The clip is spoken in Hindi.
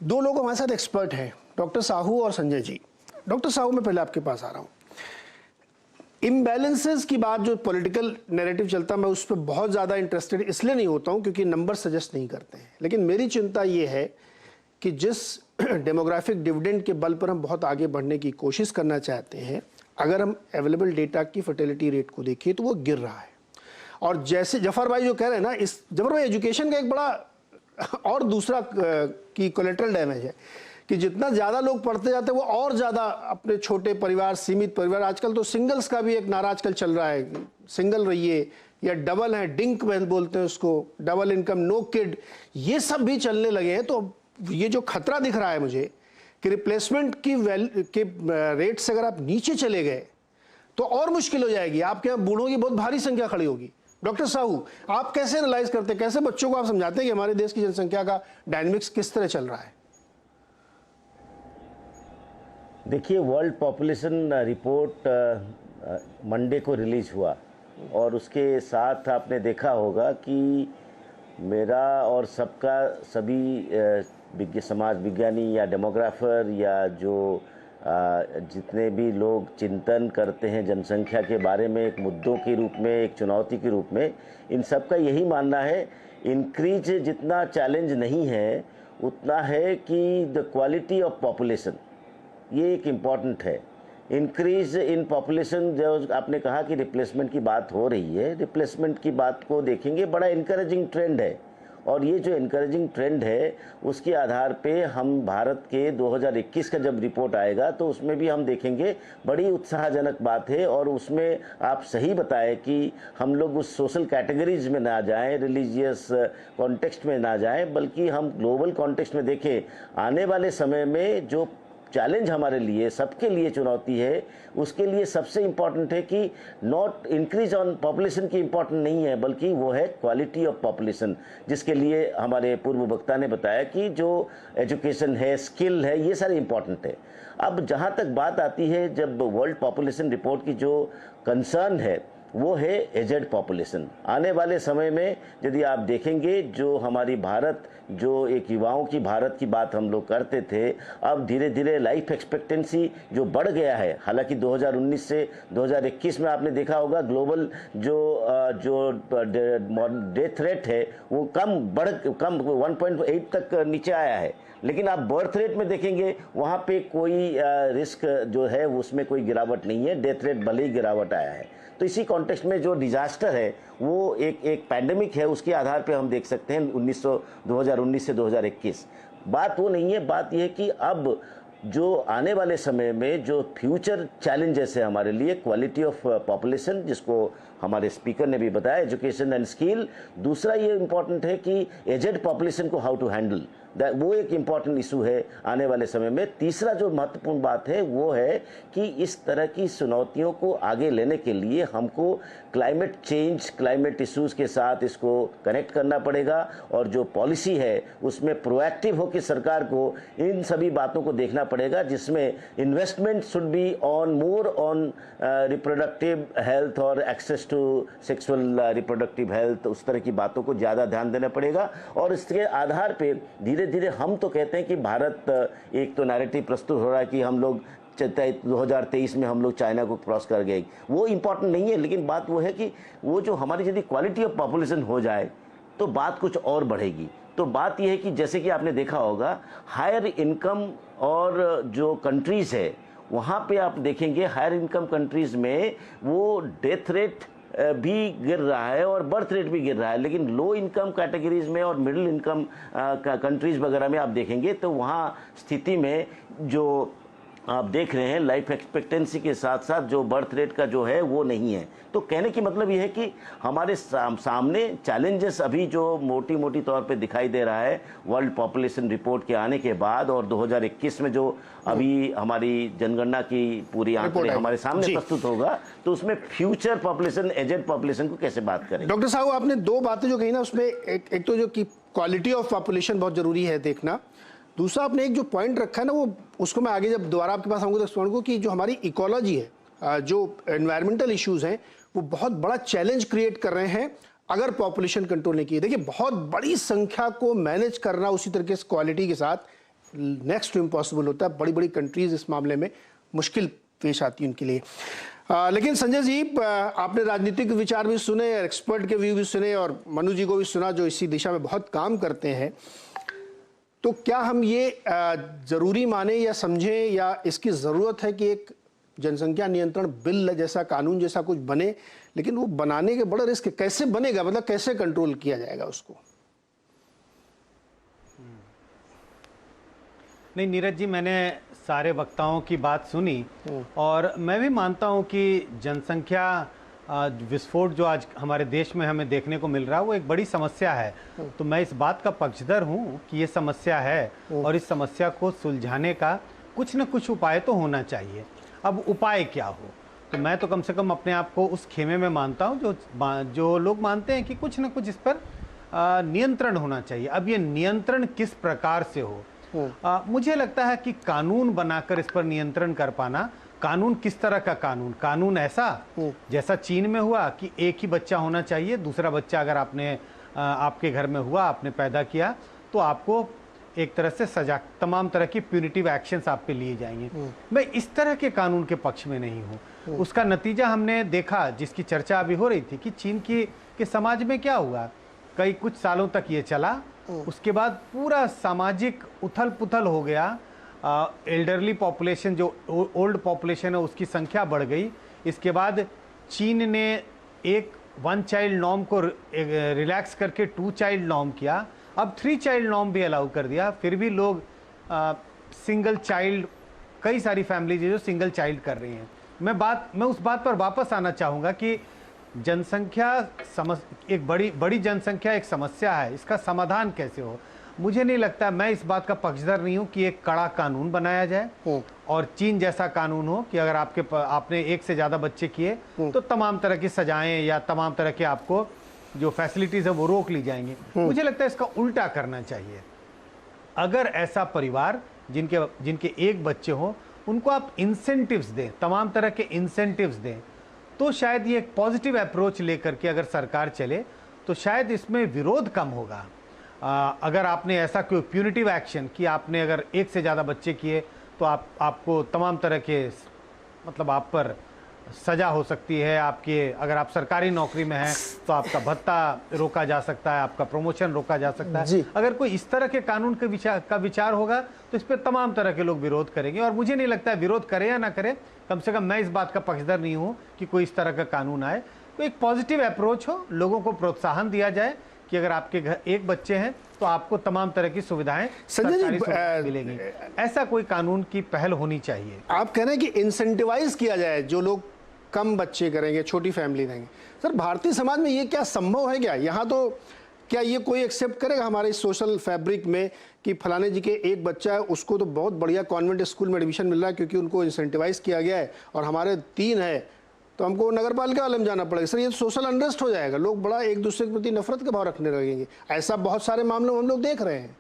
दो लोग हमारे साथ एक्सपर्ट हैं, डॉक्टर साहू और संजय जी। डॉक्टर साहू, मैं पहले आपके पास आ रहा हूँ। इम्बैलेंसेस की बात जो पॉलिटिकल नैरेटिव चलता है, मैं उस पर बहुत ज़्यादा इंटरेस्टेड इसलिए नहीं होता हूँ क्योंकि नंबर सजेस्ट नहीं करते हैं। लेकिन मेरी चिंता ये है कि जिस डेमोग्राफिक डिविडेंड के बल पर हम बहुत आगे बढ़ने की कोशिश करना चाहते हैं, अगर हम अवेलेबल डेटा की फर्टिलिटी रेट को देखें तो वो गिर रहा है। और जैसे जफर भाई जो कह रहे हैं ना, इस जफर भाई एजुकेशन का एक बड़ा और दूसरा की कोलेटरल डैमेज है कि जितना ज़्यादा लोग पढ़ते जाते हैं वो और ज़्यादा अपने छोटे परिवार, सीमित परिवार, आजकल तो सिंगल्स का भी एक नारा आजकल चल रहा है, सिंगल रहिए, या डबल है, डिंक बोलते हैं उसको, डबल इनकम, नो किड, ये सब भी चलने लगे हैं। तो ये जो खतरा दिख रहा है मुझे कि रिप्लेसमेंट की रेट से अगर आप नीचे चले गए तो और मुश्किल हो जाएगी, आपके यहाँ बूढ़ों की बहुत भारी संख्या खड़ी होगी। डॉक्टर साहू, आप कैसे एनालाइज करते हैं, कैसे बच्चों को आप समझाते हैं कि हमारे देश की जनसंख्या का डायनेमिक्स किस तरह चल रहा है? देखिए, वर्ल्ड पॉपुलेशन रिपोर्ट मंडे को रिलीज हुआ और उसके साथ आपने देखा होगा कि मेरा और सबका सभी समाज विज्ञानी या डेमोग्राफर या जो जितने भी लोग चिंतन करते हैं जनसंख्या के बारे में एक मुद्दों के रूप में, एक चुनौती के रूप में, इन सब का यही मानना है, इंक्रीज जितना चैलेंज नहीं है उतना है कि द क्वालिटी ऑफ पॉपुलेशन, ये एक इम्पॉर्टेंट है। इंक्रीज इन पॉपुलेशन, जो आपने कहा कि रिप्लेसमेंट की बात हो रही है, रिप्लेसमेंट की बात को देखेंगे, बड़ा इनकरेजिंग ट्रेंड है। और ये जो इनकरेजिंग ट्रेंड है उसके आधार पे हम भारत के 2021 का जब रिपोर्ट आएगा तो उसमें भी हम देखेंगे बड़ी उत्साहजनक बात है। और उसमें आप सही बताएं कि हम लोग उस सोशल कैटेगरीज में ना जाएं, रिलीजियस कॉन्टेक्स्ट में ना जाएं, बल्कि हम ग्लोबल कॉन्टेक्स्ट में देखें। आने वाले समय में जो चैलेंज हमारे लिए, सबके लिए चुनौती है, उसके लिए सबसे इम्पॉर्टेंट है कि नॉट इंक्रीज ऑन पॉपुलेशन की इम्पॉर्टेंट नहीं है, बल्कि वो है क्वालिटी ऑफ पॉपुलेशन, जिसके लिए हमारे पूर्व वक्ता ने बताया कि जो एजुकेशन है, स्किल है, ये सारे इम्पॉर्टेंट है। अब जहाँ तक बात आती है, जब वर्ल्ड पॉपुलेशन रिपोर्ट की जो कंसर्न है वो है एजेड पॉपुलेशन। आने वाले समय में यदि आप देखेंगे, जो हमारी भारत, जो एक युवाओं की भारत की बात हम लोग करते थे, अब धीरे धीरे लाइफ एक्सपेक्टेंसी जो बढ़ गया है। हालांकि 2019 से 2021 में आपने देखा होगा ग्लोबल जो डेथ रेट है वो कम 1.8 तक नीचे आया है। लेकिन आप बर्थ रेट में देखेंगे वहाँ पे कोई रिस्क जो है उसमें कोई गिरावट नहीं है, डेथ रेट भले ही गिरावट आया है। तो इसी कॉन्टेक्स्ट में जो डिजास्टर है वो एक पैंडेमिक है, उसके आधार पे हम देख सकते हैं 2019 से 2021। बात वो नहीं है, बात यह है कि अब जो आने वाले समय में जो फ्यूचर चैलेंजेस है हमारे लिए, क्वालिटी ऑफ पॉपुलेशन, जिसको हमारे स्पीकर ने भी बताया, एजुकेशन एंड स्किल। दूसरा ये इम्पॉर्टेंट है कि एजेड पॉपुलेशन को हाउ टू हैंडल, वो एक इम्पॉर्टेंट इशू है आने वाले समय में। तीसरा जो महत्वपूर्ण बात है वो है कि इस तरह की चुनौतियों को आगे लेने के लिए हमको क्लाइमेट चेंज, क्लाइमेट इश्यूज के साथ इसको कनेक्ट करना पड़ेगा। और जो पॉलिसी है उसमें प्रोएक्टिव होकर सरकार को इन सभी बातों को देखना पड़ेगा, जिसमें investment should be on more on reproductive health और access to sexual reproductive health, उस तरह की बातों को ज़्यादा ध्यान देना पड़ेगा। और इसके आधार पर धीरे धीरे हम तो कहते हैं कि भारत, एक तो नैरेटिव प्रस्तुत हो रहा है कि हम लोग 2023 में हम लोग चाइना को क्रॉस कर गए, वो इम्पॉर्टेंट नहीं है। लेकिन बात वो है कि वो जो हमारी यदि क्वालिटी ऑफ पॉपुलेशन हो जाए तो बात कुछ और बढ़ेगी। तो बात यह है कि जैसे कि आपने देखा होगा, हायर इनकम और जो कंट्रीज़ है वहाँ पे आप देखेंगे हायर इनकम कंट्रीज़ में वो डेथ रेट भी गिर रहा है और बर्थ रेट भी गिर रहा है। लेकिन लो इनकम कैटेगरीज में और मिडिल इनकम कंट्रीज वगैरह में आप देखेंगे तो वहाँ स्थिति में जो आप देख रहे हैं लाइफ एक्सपेक्टेंसी के साथ साथ जो बर्थ रेट का जो है वो नहीं है। तो कहने की मतलब ये है कि हमारे सामने चैलेंजेस अभी जो मोटी मोटी तौर पे दिखाई दे रहा है वर्ल्ड पॉपुलेशन रिपोर्ट के आने के बाद, और 2021 में जो अभी हमारी जनगणना की पूरी आंकड़े हमारे सामने प्रस्तुत होगा, तो उसमें फ्यूचर पॉपुलेशन, एजेड पॉपुलेशन को कैसे बात करें। डॉक्टर साहब, आपने दो बातें जो कही ना, उसमें एक तो जो कि क्वालिटी ऑफ पॉपुलेशन बहुत जरूरी है देखना, दूसरा आपने एक जो पॉइंट रखा है ना, वो उसको मैं आगे जब दोबारा आपके पास आऊंगा तो एक्सप्लेन को कि जो हमारी इकोलॉजी है, जो एनवायरमेंटल इश्यूज हैं, वो बहुत बड़ा चैलेंज क्रिएट कर रहे हैं अगर पॉपुलेशन कंट्रोल नहीं की। देखिए, बहुत बड़ी संख्या को मैनेज करना उसी तरीके से क्वालिटी के साथ नेक्स्ट टू इम्पॉसिबल होता है। बड़ी बड़ी कंट्रीज इस मामले में मुश्किल पेश आती है उनके लिए। लेकिन संजय जी, आपने राजनीतिक विचार भी सुने, एक्सपर्ट के व्यू भी सुने और मनु जी को भी सुना जो इसी दिशा में बहुत काम करते हैं। तो क्या हम ये जरूरी माने या समझें या इसकी ज़रूरत है कि एक जनसंख्या नियंत्रण बिल जैसा, कानून जैसा कुछ बने, लेकिन वो बनाने के बड़ा रिस्क, कैसे बनेगा, मतलब कैसे कंट्रोल किया जाएगा उसको? नहीं नीरज जी, मैंने सारे वक्ताओं की बात सुनी और मैं भी मानता हूं कि जनसंख्या विस्फोट जो आज हमारे देश में हमें देखने को मिल रहा है वो एक बड़ी समस्या है। तो मैं इस बात का पक्षधर हूं कि ये समस्या है और इस समस्या को सुलझाने का कुछ न कुछ उपाय तो होना चाहिए। अब उपाय क्या हो, तो मैं तो कम से कम अपने आप को उस खेमे में मानता हूं जो लोग मानते हैं कि कुछ न कुछ इस पर नियंत्रण होना चाहिए। अब ये नियंत्रण किस प्रकार से हो, मुझे लगता है कि कानून बनाकर इस पर नियंत्रण कर पाना। कानून किस तरह का कानून? कानून ऐसा जैसा चीन में हुआ कि एक ही बच्चा होना चाहिए, दूसरा बच्चा अगर आपके घर में हुआ, आपने पैदा किया, तो आपको एक तरह से सजा, तमाम तरह की प्यूनिटिव एक्शंस आप पे लिए जाएंगे। मैं इस तरह के कानून के पक्ष में नहीं हूँ। उसका नतीजा हमने देखा, जिसकी चर्चा अभी हो रही थी कि चीन के समाज में क्या हुआ। कुछ सालों तक ये चला, उसके बाद पूरा सामाजिक उथल पुथल हो गया। एल्डरली पॉपुलेशन, जो ओल्ड पॉपुलेशन है, उसकी संख्या बढ़ गई। इसके बाद चीन ने एक 1 चाइल्ड नॉर्म को रिलैक्स करके 2 चाइल्ड नॉर्म किया। अब 3 चाइल्ड नॉर्म भी अलाउ कर दिया। फिर भी लोग सिंगल चाइल्ड, कई सारी फैमिलीज जो सिंगल चाइल्ड कर रही हैं। मैं उस बात पर वापस आना चाहूँगा कि जनसंख्या एक बड़ी जनसंख्या एक समस्या है, इसका समाधान कैसे हो। मुझे नहीं लगता, मैं इस बात का पक्षधर नहीं हूं कि एक कड़ा कानून बनाया जाए और चीन जैसा कानून हो कि अगर आपने एक से ज्यादा बच्चे किए तो तमाम तरह की सजाएं या तमाम तरह के आपको जो फैसिलिटीज है वो रोक ली जाएंगी। मुझे लगता है इसका उल्टा करना चाहिए। अगर ऐसा परिवार जिनके एक बच्चे हो, उनको आप इंसेंटिव्स दें, तमाम तरह के इंसेंटिव्स दें, तो शायद ये एक पॉजिटिव अप्रोच लेकर के अगर सरकार चले तो शायद इसमें विरोध कम होगा। अगर आपने ऐसा कोई प्यूनिटिव एक्शन कि आपने अगर एक से ज़्यादा बच्चे किए तो आपको तमाम तरह के, मतलब आप पर सज़ा हो सकती है। अगर आप सरकारी नौकरी में हैं तो आपका भत्ता रोका जा सकता है, आपका प्रमोशन रोका जा सकता है। अगर कोई इस तरह के कानून का विचार होगा तो इस पर तमाम तरह के लोग विरोध करेंगे और मुझे नहीं लगता है विरोध करे या ना करे, कम से कम मैं इस बात का पक्षधर नहीं हूँ कि कोई इस तरह का कानून आए। तो एक पॉजिटिव अप्रोच हो, लोगों को प्रोत्साहन दिया जाए कि अगर आपके घर एक बच्चे हैं तो आपको तमाम तरह की सुविधाएं मिलेंगी। ऐसा कोई कानून की पहल होनी चाहिए। आप कह रहे हैं कि इंसेंटिवाइज किया जाए जो लोग कम बच्चे करेंगे, छोटी फैमिली रहेंगे। सर, भारतीय समाज में ये क्या संभव है क्या? यहाँ तो क्या ये कोई एक्सेप्ट करेगा हमारे सोशल फैब्रिक में कि फलाने जी के एक बच्चा है, उसको तो बहुत बढ़िया कॉन्वेंट स्कूल में एडमिशन मिल रहा है क्योंकि उनको इंसेंटिवाइज किया गया है, और हमारे 3 है तो हमको नगर पालिका वाले में जाना पड़ेगा? सर, ये तो सोशल अनरेस्ट हो जाएगा, लोग बड़ा एक दूसरे के प्रति नफरत का भाव रखने लगेंगे। ऐसा बहुत सारे मामलों में हम लोग देख रहे हैं।